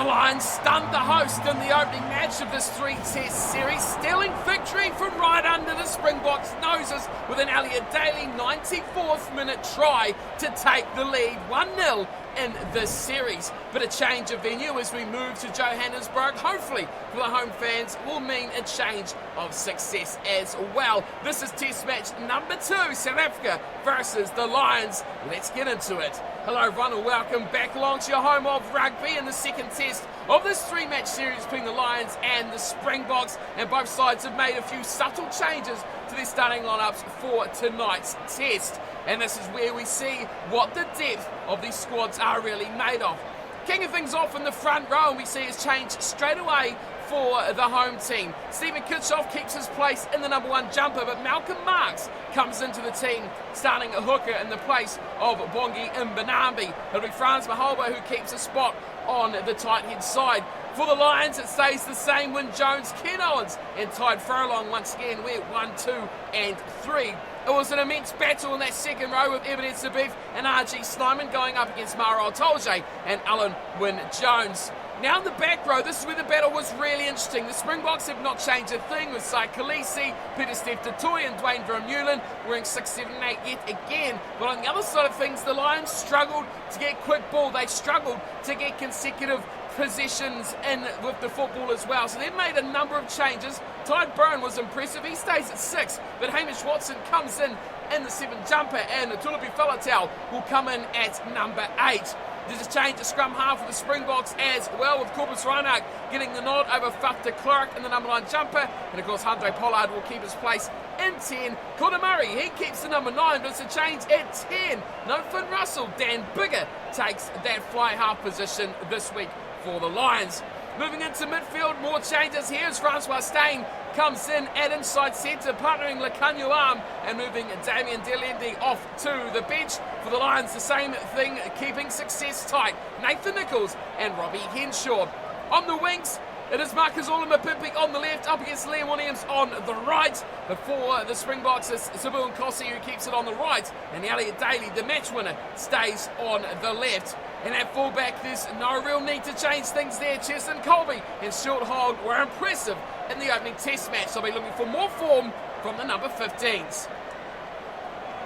Lions stunned the host in the opening match of this three-test series, stealing victory from right under the Springboks' noses with an Elliot Daly 94th minute try to take the lead 1-0 in this series. But a change of venue as we move to Johannesburg, hopefully for the home fans, will mean a change of success as well. This is test match number 2, South Africa versus the Lions. Let's get into it. Hello everyone and welcome back along to your home of rugby in the second test of this 3-match series between the Lions and the Springboks, and both sides have made a few subtle changes to their starting lineups for tonight's test. And this is where we see what the depth of these squads are really made of. Kicking things off in the front row, and we see his change straight away for the home team. Stephen Kitchoff keeps his place in the number 1 jumper, but Malcolm Marx comes into the team, starting a hooker in the place of Bongi Mbonambi. It'll be Franz Mahalba who keeps a spot on the tight head side. For the Lions, it stays the same. Wyn Jones, Ken Owens, and Tide Furlong once again. We're 1, 2, and 3. It was an immense battle in that second row with Ebenezer Beef and R.G. Snyman going up against Mara Tolje and Alan Wyn Jones. Now in the back row, this is where the battle was really interesting. The Springboks have not changed a thing with Sai Khaleesi, Peter Steph Tutoy and Dwayne Vermeulen wearing 6, 7, 8 yet again. But on the other side of things, the Lions struggled to get quick ball. They struggled to get consecutive possessions in with the football as well. So they've made a number of changes. Tide Brown was impressive. He stays at 6, but Hamish Watson comes in the 7 jumper, and Tulapi Falatau will come in at number 8. There's a change to scrum half of the Springboks as well, with Cobus Reinhardt getting the nod over Faf de Klerk in the number 9 jumper, and of course Andre Pollard will keep his place in 10. Connor Murray, he keeps the number 9, but it's a change at 10. No Finn Russell. Dan Bigger takes that fly half position this week for the Lions. Moving into midfield, more changes here as Francois Steyn comes in at inside centre, partnering Lekanyu Arm and moving Damien Delende off to the bench. For the Lions, the same thing, keeping success tight. Nathan Nicholls and Robbie Henshaw. On the wings, it is Marcus Olumapimpi on the left, up against Liam Williams on the right. Before the Springboks, it's Sabu Nkosi who keeps it on the right, and Elliot Daly, the match winner, stays on the left. And at fullback, there's no real need to change things there. Cheston Colby and Short Hogg were impressive in the opening test match. So I'll be looking for more form from the number 15s.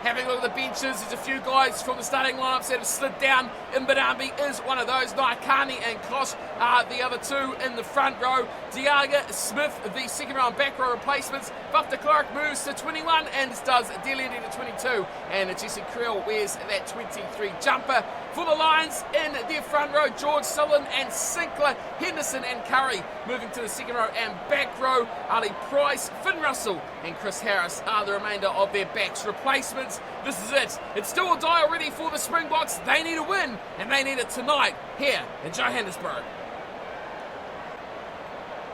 Having a look at the benches, there's a few guys from the starting lineups that have slid down. Mbonambi is one of those. Naikani and Kosh are the other 2 in the front row. Diaga Smith, the second round back row replacements. Faf de Klerk moves to 21 and does Delende to 22. And Jesse Creel wears that 23 jumper. For the Lions in their front row, George Sullivan and Sinclair, Henderson and Curry moving to the second row and back row. Ali Price, Finn Russell and Chris Harris are the remainder of their backs replacements. This is it. It's still or die already for the Springboks. They need a win, and they need it tonight here in Johannesburg.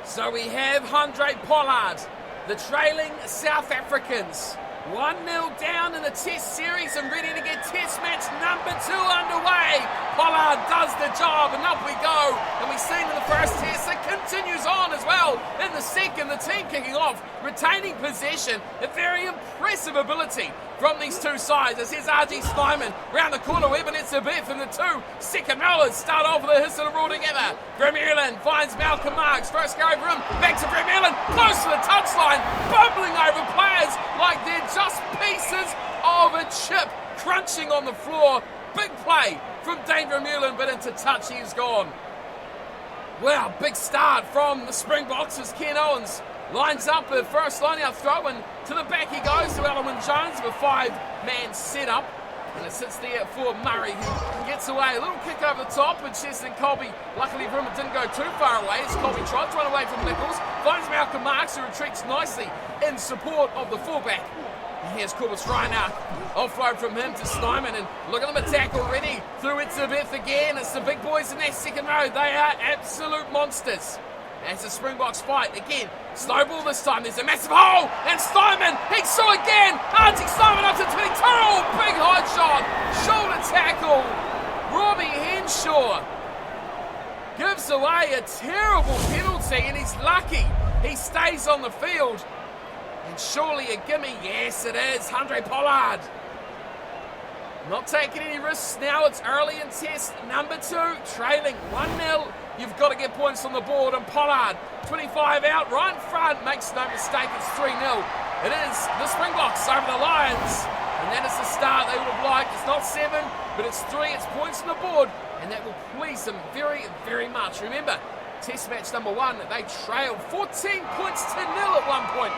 So we have Andre Pollard, the trailing South Africans. 1-0 down in the test series and ready to get test match number 2 underway. Pollard does the job and up we go. And we've seen in the first test it continues on as well. In the second, the team kicking off, retaining possession. A very impressive ability from these two sides. As here's R.G. Snyman round the corner, Ebenezer Biff, and the 2 second rollers start off with a hiss and a roll together. Vermeulen finds Malcolm Marx, first go over him, back to Vermeulen, close to the touchline, bumbling over players like they're just pieces of a chip, crunching on the floor. Big play from Dane Vermeulen, but into touch he is gone. Wow, big start from the Springboks as Ken Owens lines up the first line-out throw, and to the back he goes to Alan Wyn Jones with a 5-man setup. And it sits there for Murray, who gets away. A little kick over the top, and Cheston Colby, luckily for him, it didn't go too far away as Colby tried to run away from Nicholls. Finds Malcolm Marx, who retreats nicely in support of the fullback. And here's Cobus Reinhardt. Offload from him to Snyman, and look at them attack already. Through it to Beth again. It's the big boys in that second row. They are absolute monsters. As the Springboks fight again. Snowball this time. There's a massive hole. And Snyman, he saw again. Archie Snyman up to 22. Big hot shot. Shoulder tackle. Robbie Henshaw gives away a terrible penalty, and he's lucky he stays on the field. And surely a gimme. Yes, it is. Andre Pollard. Not taking any risks now. It's early in test number 2, trailing 1-0. You've got to get points on the board, and Pollard, 25 out, right in front, makes no mistake, it's 3-0. It is the Springboks over the Lions, and that is the start they would have liked. It's not 7, but it's 3, it's points on the board, and that will please them very, very much. Remember, test match number 1, they trailed 14 points to 0 at one point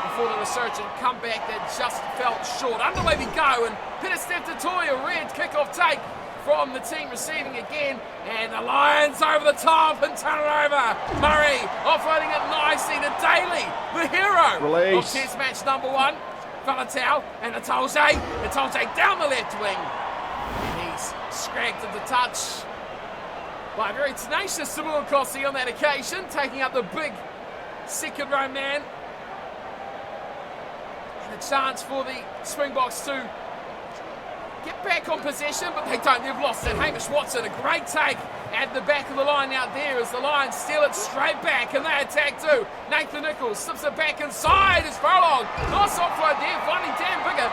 before the resurgent comeback that just fell short. Underway we go, and Peter Steph-Tatoya, red kick-off take from the team receiving again, and the Lions over the top and turn it over. Murray offloading it nicely to Daly, the hero of test match number 1. Falatau and Nicholls down the left wing. And he's scragged at the touch by a very tenacious Samuel Kossi on that occasion, taking up the big second row man. And a chance for the Springboks to get back on possession, but they don't. They've lost it. Hamish Watson, a great take at the back of the line out there as the Lions steal it straight back, and they attack too. Nathan Nicholls slips it back inside. It's Furlong. Nice offload there, finding Dan Bigger.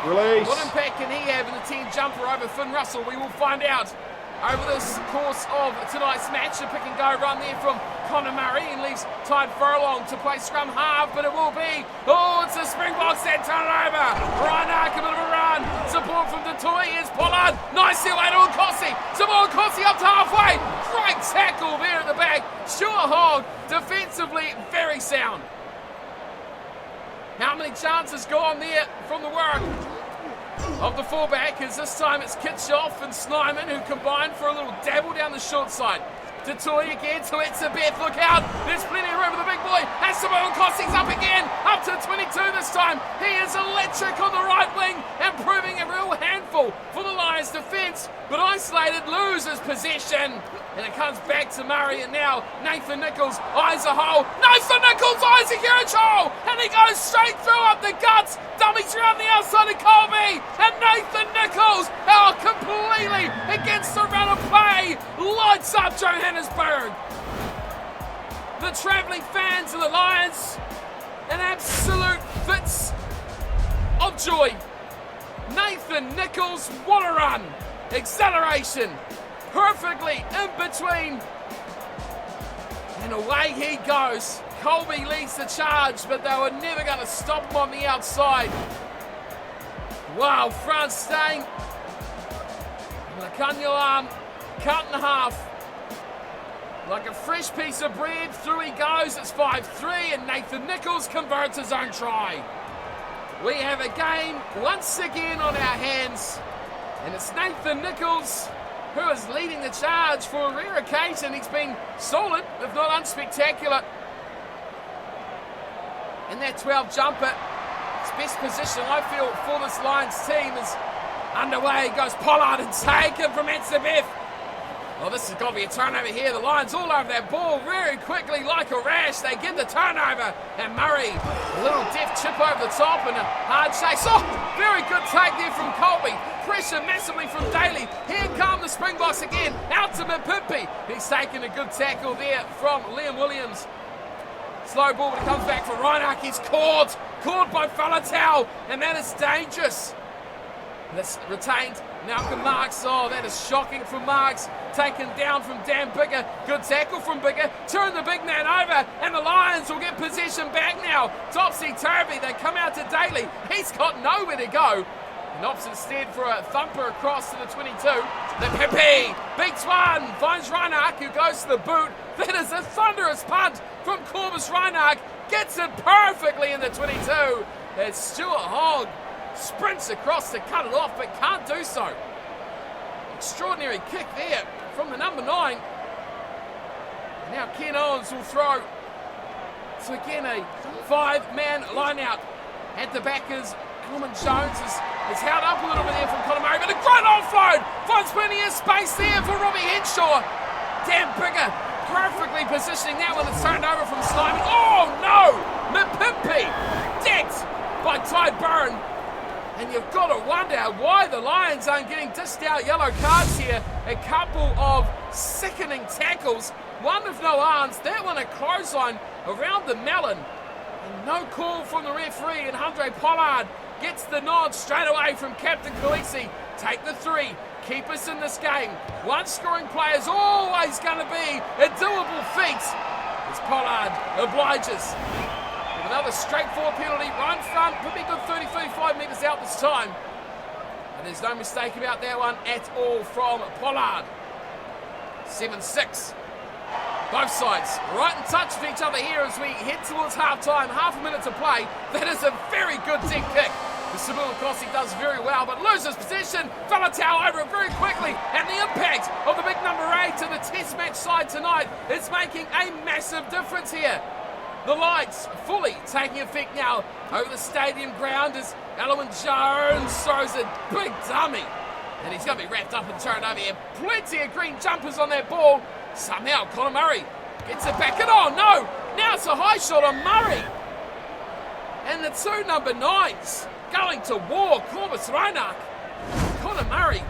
Release. What impact can he have in the 10 jumper over Finn Russell? We will find out over this course of tonight's match. A pick and go run there from Connor Murray, and leaves Tide Furlong to play scrum half, but it will be, it's the Springboks that turn it over. Reinach, a bit of a run, support from Detoy, here's Pollard, nicely away to Nkosi, Samoa Nkosi up to halfway, great tackle there at the back. Stuart Hogg, defensively very sound. How many chances gone there from the work of the fullback, as this time it's Kitchoff and Snyman who combine for a little dabble down the short side. Detoy again to Etzebeth, look out, there's plenty of room for the big boy, and Samoa Nkosi's up again, up to 22 this time. He is electric on the right wing and proving a real handful for the Lions defence, but isolated, loses possession, and it comes back to Murray, and now Nathan Nicholls eyes a hole. Nathan Nicholls eyes a huge hole, and he goes straight through up the guts, dummies around the outside of Colby, and Nathan Nicholls, completely against the run of play, lights up Johannesburg. The travelling fans of the Lions, an absolute fits of joy. Nathan Nicholls, what a run! Acceleration, perfectly in between, and away he goes. Colby leads the charge, but they were never going to stop him on the outside. Wow, France staying. Lakanyalam cut in half. Like a fresh piece of bread, through he goes. It's 5-3, and Nathan Nicholls converts his own try. We have a game once again on our hands, and it's Nathan Nicholls who is leading the charge. For a rare occasion, he's been solid, if not unspectacular. And that 12 jumper, its best position, I feel, for this Lions team is underway. Goes Pollard and taken from Etzebeth. Well, this has got to be a turnover here. The Lions all over that ball very quickly like a rash. They get the turnover, and Murray, a little deft chip over the top and a hard chase. Oh, very good take there from Colby. Pressure massively from Daly. Here come the Springboks again, out to Mapimpi. He's taken a good tackle there from Liam Williams. Slow ball, but it comes back for Reinach. He's caught by Falatau, and that is dangerous. That's retained. Malcolm Marks, that is shocking from Marks. Taken down from Dan Bigger. Good tackle from Bigger. Turn the big man over, and the Lions will get possession back now. Topsy-turvy, they come out to Daly. He's got nowhere to go. And opts instead for a thumper across to the 22. The Pepe beats one, finds Reinach, who goes to the boot. That is a thunderous punt from Corvus Reinach. Gets it perfectly in the 22. There's Stuart Hogg. Sprints across to cut it off, but can't do so. Extraordinary kick there from the number 9. And now Ken Owens will throw. So again, a 5-man line-out. At the back is Norman Jones is held up a little bit there from Conor Murray, but a great offload. Finds plenty of space there for Robbie Henshaw. Dan Bigger perfectly positioning that one. It's turned over from Slimy. Oh no! Mapimpi decked by Ty Byrne. And you've got to wonder why the Lions aren't getting dished out yellow cards here. A couple of sickening tackles. One with no arms. That one a clothesline around the melon. And no call from the referee. And Andre Pollard gets the nod straight away from Captain Khaleesi. Take the 3. Keep us in this game. One scoring player is always going to be a doable feat. As Pollard obliges. With another straightforward penalty right in front. Could be a good 30-35 metres out this time. And there's no mistake about that one at all from Pollard. 7-6. Both sides right in touch with each other here as we head towards half-time. Half a minute to play. That is a very good deep kick. The Samuel Kossi does very well, but loses possession. Falatau over it very quickly. And the impact of the big number 8 to the test match side tonight is making a massive difference here. The lights fully taking effect now over the stadium ground as Elwyn Jones throws a big dummy. And he's going to be wrapped up and turned over here. Plenty of green jumpers on that ball. Somehow Conor Murray gets it back. And oh no! Now it's a high shot on Murray. And the 2 number 9s going to war. Corbus Reinach. Conor Murray.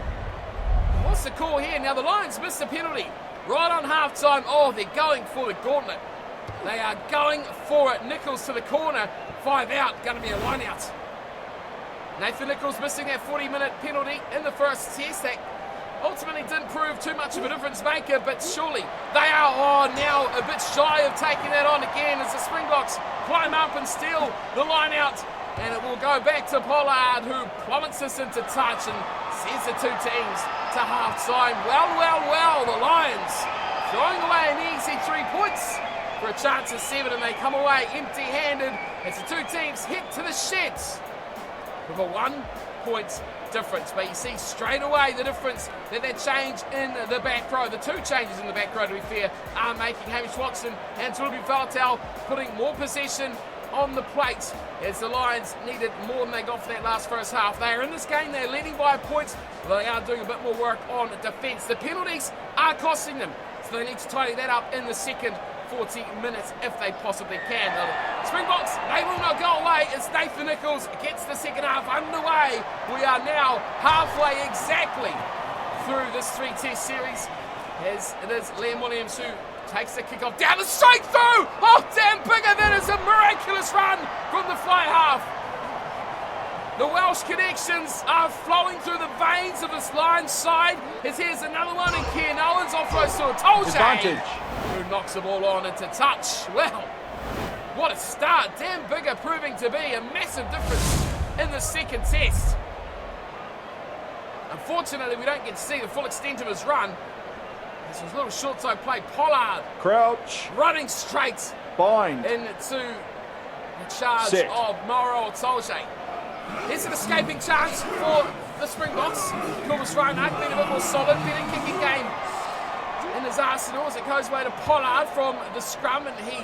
What's the call here? Now the Lions missed the penalty right on half-time. Oh, they're going for the gauntlet. They are going for it. Nicholls to the corner. 5 out. Going to be a line out. Nathan Nicholls missing that 40-minute penalty in the first test. That ultimately didn't prove too much of a difference maker, but surely they are now a bit shy of taking that on again as the Springboks climb up and steal the line out. And it will go back to Pollard, who plummets us into touch and sends the 2 teams to half-time. Well, the Lions throwing away an easy 3 points for a chance of 7, and they come away empty-handed as the 2 teams head to the sheds with a 1-point difference. But you see straight away the difference that change in the back row. The 2 changes in the back row, to be fair, are making Hamish Watson and Tulubi Falatau putting more possession on the plate as the Lions needed more than they got for that last first half. They are in this game, they're leading by a point, but they are doing a bit more work on defence. The penalties are costing them, so they need to tidy that up in the second 40 minutes if they possibly can. The Springboks, they will not go away as Nathan Nicholls gets the second half underway. We are now halfway exactly through this 3-test series as it is Liam Williams who takes the kick off down and straight through. Oh, damn bigger. That is a miraculous run from the fly half. The Welsh connections are flowing through the veins of this Lions side. As here's another one, and Cian Owens offloads to a Tolshay, who knocks the ball on into touch. Well, what a start. Dan Bigger proving to be a massive difference in the second test. Unfortunately, we don't get to see the full extent of his run. This was a little short side play. Pollard. Crouch. Running straight. Bind. Into the charge Set. of Mauro Tolshay. Here's an escaping chance for the Springboks. Corbus Reinach being a bit more solid, better kicking game in his arsenal as it goes away to Pollard from the scrum, and he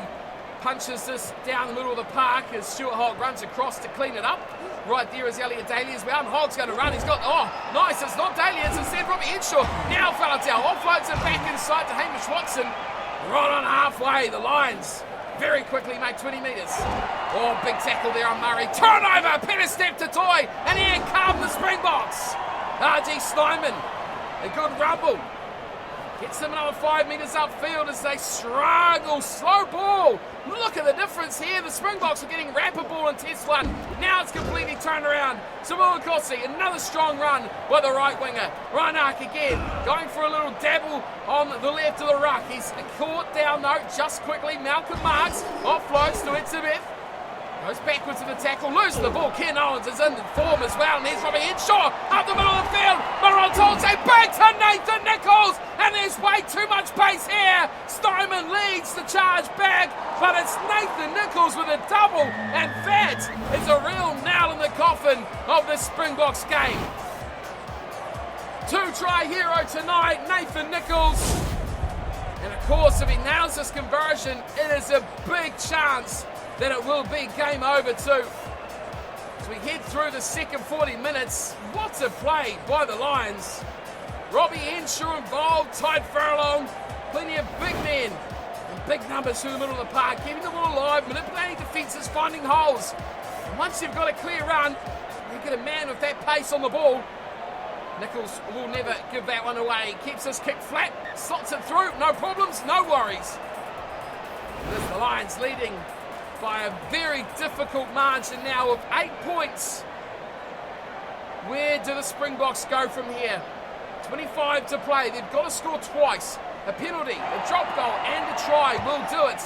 punches this down the middle of the park as Stuart Hogg runs across to clean it up. Right there is Elliot Daly as well, and Hogg's going to run. He's got, oh, nice, it's not Daly, it's instead Robbie Henshaw. Now Falatau offloads it back inside to Hamish Watson. Right on halfway, the Lions very quickly make 20 metres. Oh, big tackle there on Murray. Turnover, Peter step to Toy, and here come the Springboks. R.G. Snyman, a good rumble. Gets them another 5 metres upfield as they struggle. Slow ball. Look at the difference here. The Springboks are getting rapid ball in test 1. Now it's completely turned around. Samuel Kossi, another strong run by the right winger. Reinach again, going for a little dabble on the left of the ruck. He's caught down though, just quickly. Malcolm Marks offloads to Itzebeth. Goes backwards to the tackle, loses the ball. Ken Owens is in form as well, and there's Robbie Henshaw up the middle of the field. Mauro Tolshay back to Nathan Nicholls, and there's way too much pace here. Steinman leads the charge back, but it's Nathan Nicholls with a double, and that is a real nail in the coffin of the Springboks game. 2-try hero tonight, Nathan Nicholls. And of course, if he nails this conversion, it is a big chance that it will be game over too. As we head through the second 40 minutes, what a play by the Lions. Robbie Henshaw involved, tight furlong, plenty of big men and big numbers through the middle of the park, keeping the ball alive, manipulating defences, finding holes. And once you've got a clear run, you get a man with that pace on the ball. Nicholls will never give that one away. He keeps his kick flat, slots it through, no problems, no worries. There's the Lions leading by a very difficult margin now of 8 points Where do the Springboks go from here? 25 to play. They've got to score twice. A penalty, a drop goal, and a try will do it.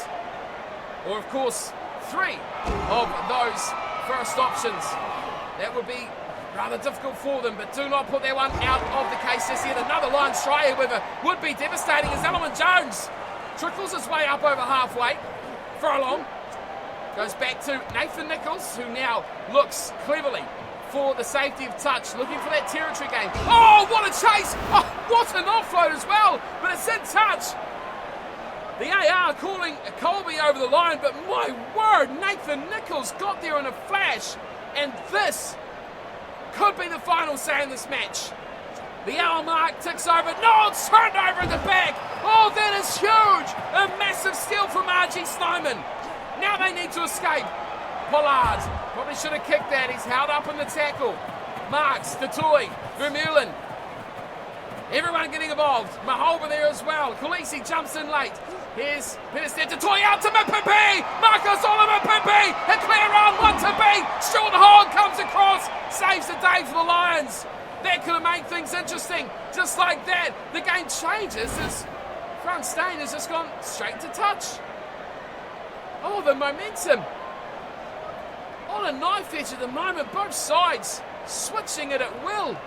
Or, of course, 3 of those first options. That would be rather difficult for them, but do not put that one out of the case just yet. Another Lions try, however, would be devastating as Ellerman Jones trickles his way up over halfway. Furlong goes back to Nathan Nicholls, who now looks cleverly for the safety of touch, looking for that territory gain. Oh, what a chase! Oh, what an offload as well, but it's in touch. The AR calling Colby over the line, but my word, Nathan Nicholls got there in a flash, and this could be the final say in this match. The hour mark ticks over. No, it's turned over in the back. Oh, that is huge. A massive steal from RG Snyman. Now they need to escape. Pollard probably should have kicked that. He's held up in the tackle. Marks, Detoy, Vermeulen. Everyone getting involved. Mahoba there as well. Khaleesi jumps in late. Here's Peterstead, Detoy out to Mapimpi. Marcus Oliver Mapimpi. A clear on, one to beat. Short Hogg comes across. Saves the day for the Lions. That could have made things interesting. Just like that, the game changes as Grandstand has just gone straight to touch. Oh, the momentum. On a knife edge at the moment, both sides switching it at will.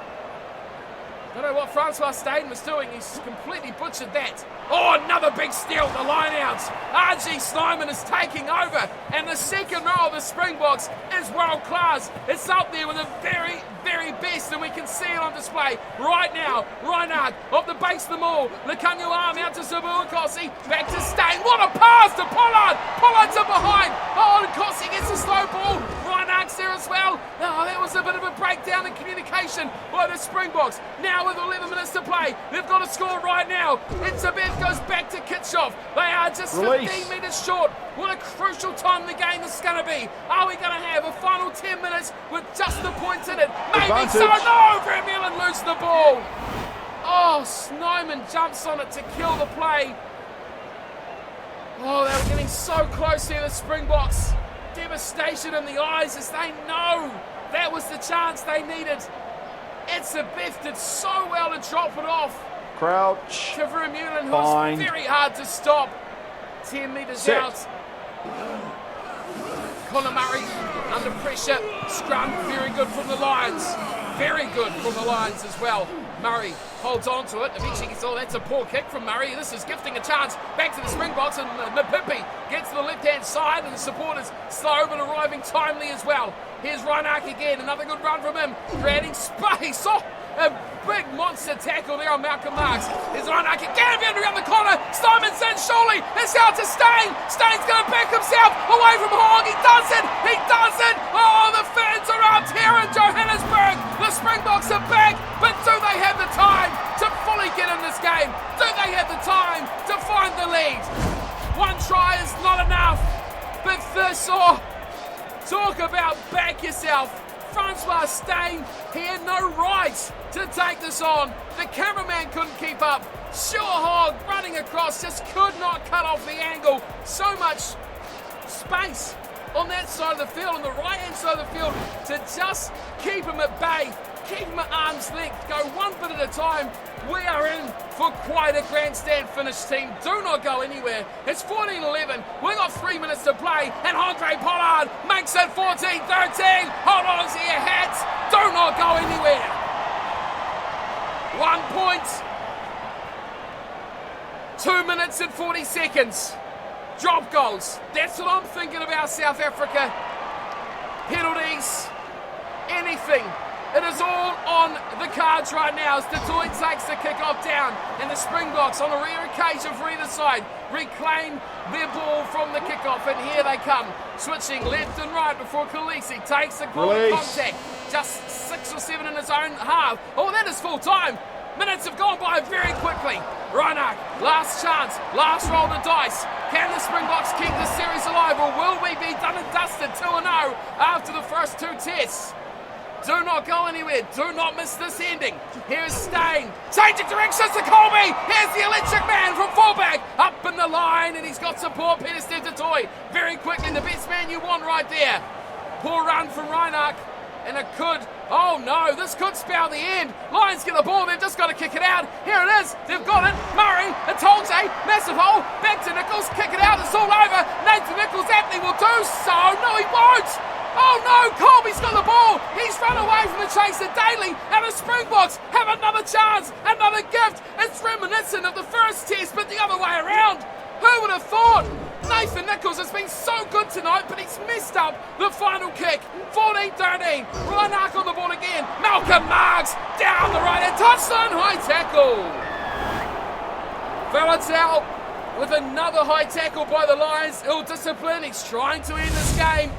Don't know what Francois Staden was doing. He's completely butchered that. Oh, another big steal, the line out. RG Snyman is taking over, and the second row of the Springboks is world class. It's up there with the very, very best, and we can see it on display right now. Reinhardt off the base of the maul. Lekanyu arm out to Sabu Nkosi. Back to Stain. What a pass to Pollard. Pollard's up behind. Oh, Nkosi gets a slow ball. Reinhardt's there as well. Oh, that was a bit of a breakdown in communication by the Springboks. Now with 11 minutes to play, they've got to score right now. Itzebeth goes back to Kitchoff. They are just 15 metres short. What a crucial time in the game this is going to be. Are we going to have a final 10 minutes with just the points in it? Maybe Advantage. so. No, Vermeulen loses the ball. Oh, Snyman jumps on it to kill the play. Oh, they were getting so close here, the Springboks. Devastation in the eyes as they know that was the chance they needed. Itzebeth did so well to drop it off. Crouch. To Vermeulen, who was very hard to stop. 10 metres out. Conor Murray under pressure. Scrum, very good from the Lions. Very good from the Lions as well. Murray holds on to it. Eventually gets, oh, that's a poor kick from Murray. This is gifting a chance back to the Springboks, and Mapimpi gets to the left-hand side, and the supporters slow but arriving timely as well. Here's Reinhardt again. Another good run from him. Creating space. Oh, a big monster tackle there on Malcolm Marks. Here's Reinhardt again around the corner. Simon's in, surely. It's out to Stain. Stain's going to back himself away from Hogg. He does it. He does it. Oh, the fans are out here in Johannesburg. The Springboks are back, but do they have the time to fully get in this game? Do they have the time to find the lead? One try is not enough, but this, oh, talk about back yourself. Francois Stain, he had no right to take this on. The cameraman couldn't keep up. Sure Hogg running across, just could not cut off the angle. So much space on that side of the field, on the right-hand side of the field, to just keep him at bay, keep him at arm's length, go one bit at a time. We are in for quite a grandstand finish, team. Do not go anywhere. It's 14-11. We've got 3 minutes to play, and Andre Pollard makes it 14-13. Hold on to your hats. Do not go anywhere. 1 point. 2 minutes and 40 seconds. Drop goals. That's what I'm thinking about, South Africa. Penalties. Anything. It is all on the cards right now as Detroit takes the kick-off down, and the Springboks, on a rare occasion for either side, reclaim their ball from the kick-off, and here they come, switching left and right before Khaleesi takes the ball in contact. Just 6 or 7 in his own half. Oh, that is full time. Minutes have gone by very quickly. Reinhardt, last chance, last roll of the dice. Can the Springboks keep this series alive, or will we be done and dusted 2-0 after the first 2 tests? Do not go anywhere. Do not miss this ending. Here's Stain. Changing directions to Colby. Here's the electric man from fullback. Up in the line, and he's got support. Peterstead to Toy. Very quickly, the best man you want right there. Poor run from Reinhardt. And it could Oh no, this could spell the end. Lions get the ball, they've just got to kick it out. Here it is, they've got it. Murray, Nicholls, massive hole. Back to Nicholls, kick it out, it's all over. Nathan Nicholls, Anthony will do so. No, he won't. Oh no, Colby's got the ball. He's run away from the chaser Daly, and the Springboks have another chance, another gift. It's reminiscent of the first test, but the other way around. Who would have thought? Nathan Nicholls has been so good tonight, but he's messed up the final kick. 14-13. Ryan Ark on the ball again. Malcolm Marks down the right and touchdown. High tackle. Valentel with another high tackle by the Lions. Ill discipline. He's trying to end this game.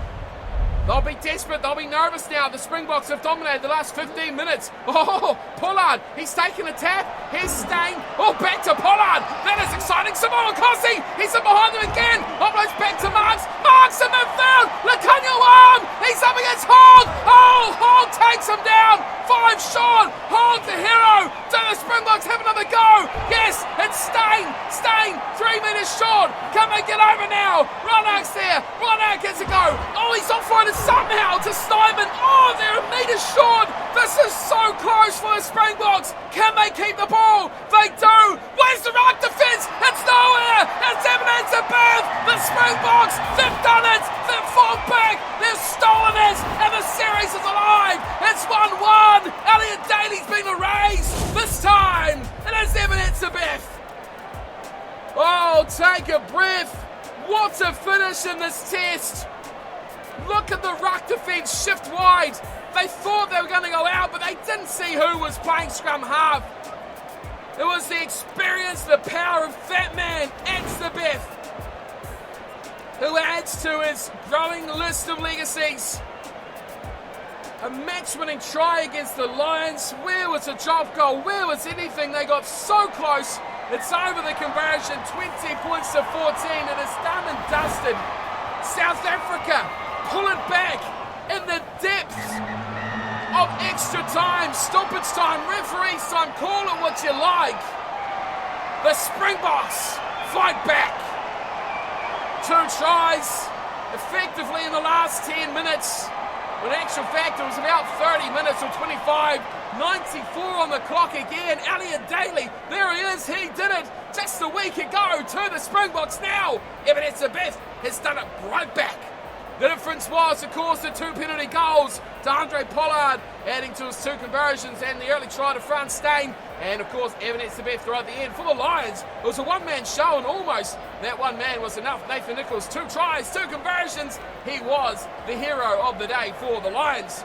They'll be desperate, they'll be nervous now. The Springboks have dominated the last 15 minutes. Oh, Pollard, he's taken a tap. Here's Stain. Oh, back to Pollard. That is exciting. Samoa Kossi, he's in behind them again. Offloads back to Marks. Marks in midfield. Lacanio arm. He's up against Hogg. Oh, Hogg takes him down. 5 short. Hogg the hero. Do the Springboks have another go? Yes, it's Stain. Stain, 3 meters short. Can they get over now? Ronark's there. Ronark gets a go. Oh, he's offloaded somehow to Steinman. Oh, they're a metre short. This is so close for the Springboks. Can they keep the ball? They do. Where's the ruck defence? It's nowhere. It's evidence of birth. The Springboks, they've done it. They've fought back. They've stolen it. And the series is alive. It's 1-1. Elliot Daly's been erased. This time, it is evidence of birth. Oh, take a breath. What a finish in this test. Look at the ruck defence shift wide. They thought they were going to go out, but they didn't see who was playing scrum half. It was the experience, the power of that man, Axtabeth, who adds to his growing list of legacies. A match-winning try against the Lions. Where was the drop goal? Where was anything? They got so close. It's over the conversion, 20 points to 14. It is done and dusted. South Africa pull it back in the depths of extra time, stoppage time, referee's time, call it what you like. The Springboks fight back. 2 tries effectively in the last 10 minutes. When in actual fact it was about 30 minutes or 25. 94 on the clock again. Elliot Daly, there he is, he did it just a week ago to the Springboks now. Evidence of Beth has done it right back. The difference was, of course, the 2 penalty goals to Andre Pollard, adding to his 2 conversions and the early try to Frans Stain. And, of course, evidence of Beth right at the end. For the Lions, it was a one-man show, and almost that one man was enough. Nathan Nicholls, 2 tries, 2 conversions. He was the hero of the day for the Lions.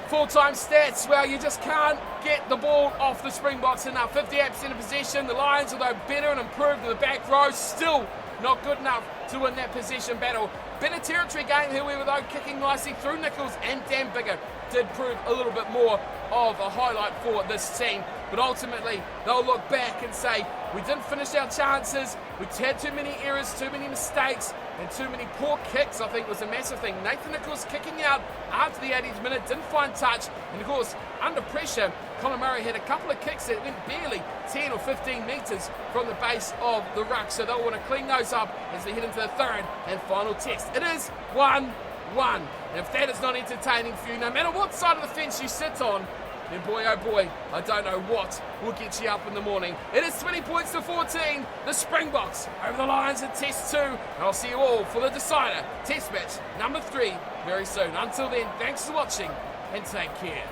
Full-time stats, well, you just can't get the ball off the Springboks enough. 58% of possession. The Lions, although better and improved in the back row, still not good enough to win that possession battle. Better territory game, however, though, kicking nicely through Nicholls, and Dan Biggar did prove a little bit more of a highlight for this team. But ultimately, they'll look back and say, we didn't finish our chances, we had too many errors, too many mistakes, and too many poor kicks, I think was a massive thing. Nathan Nicholls kicking out after the 80th minute, didn't find touch, and of course, under pressure, Conor Murray had a couple of kicks that went barely 10 or 15 metres from the base of the ruck, so they'll want to clean those up as they head into the 3rd and final test. It is 1-1, and if that is not entertaining for you, no matter what side of the fence you sit on, then boy oh boy, I don't know what will get you up in the morning. It is 20 points to 14. The Springboks over the Lions at Test 2. And I'll see you all for the decider, Test match number 3, very soon. Until then, thanks for watching and take care.